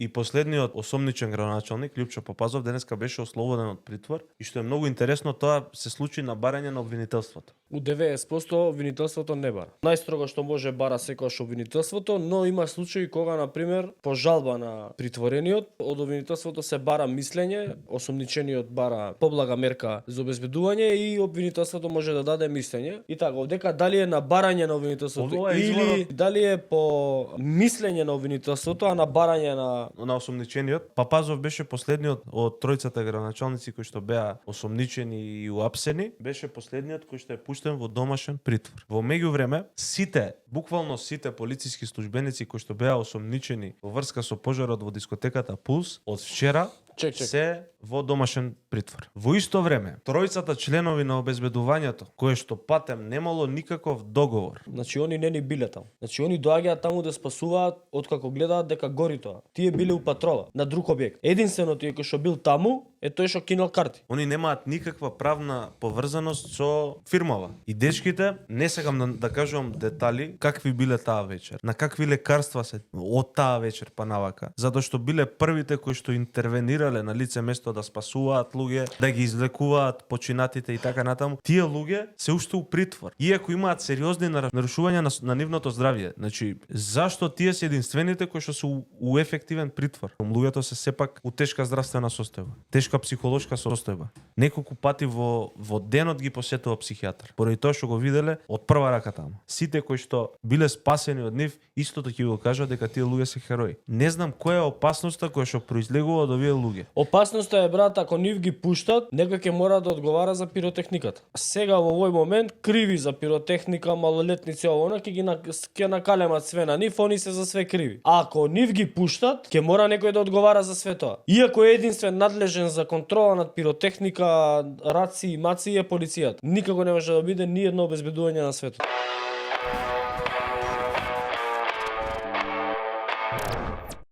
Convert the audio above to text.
И последниот осомничен градоначалник Љупчо Папазов денеска беше ослободен од притвор и што е многу интересно, тоа се случи на барање на обвинителството. У 90% обвинителството не бара. Најстрого што може бара секогаш обвинителството, но има случаи кога на пример по жалба на притворениот од обвинителството се бара мислење, осомничениот бара поблага мерка за обезбедување и обвинителството може да даде мислење. И така, овдека дали е на барање на обвинителството или дали е по мислење на обвинителството, а на барање на осомничениот. Папазов беше последниот од тројцата градоначалници кои што беа осомничени и уапсени, беше последниот кој што е пуштен во домашен притвор. Во меѓувреме, сите, буквално сите полициски службеници кои што беа осомничени во врска со пожарот во дискотеката Пулс, од вчера се во домашен притвор. Во исто време, тројцата членови на обезбедувањето, кое што патем немало никаков договор. Значи они не ни биле таму. Значи они доаѓаат таму да спасуваат откако гледаат дека гори тоа. Тие биле у патрола на друг објект. Единствено тој кој што бил таму е тој што кинал карти. Они немаат никаква правна поврзаност со фирмава. И дечките, не сакам да кажувам детали какви биле таа вечер, на какви лекарства се од таа вечер па навака, затоа што биле првите кои што интервенирале на лице место да спасуваат луѓе, да ги излекуваат починатите и така натаму. Тие луѓе се уште у притвор, иако имаат сериозни нарушувања на нивното здравје. Значи, зашто тие се единствените кои што се у ефективен притвор? Луѓето се сепак у тешка здравствена состојба, тешка психолошка состојба. Неколку пати во денот ги посетува психијатар. Поради тоа што го виделе од прва рака таму. Сите кои што биле спасени од нив, истото ќе го кажат дека тие луѓе се херои. Не знам која е опасноста која што произлегува од овие луѓе. Опасноста е, брат, ако нив ги пуштат, некој ќе мора да одговара за пиротехниката. Сега во овој момент криви за пиротехника, малолетници, она ќе накалемат све на нив, они се за све криви. Ако нив ги пуштат, ќе мора некој да одговара за све тоа. Иако е единствен надлежен за контрола над пиротехника, раци и маци е полицијата. Никако не може да биде ни едно обезбедување на светот.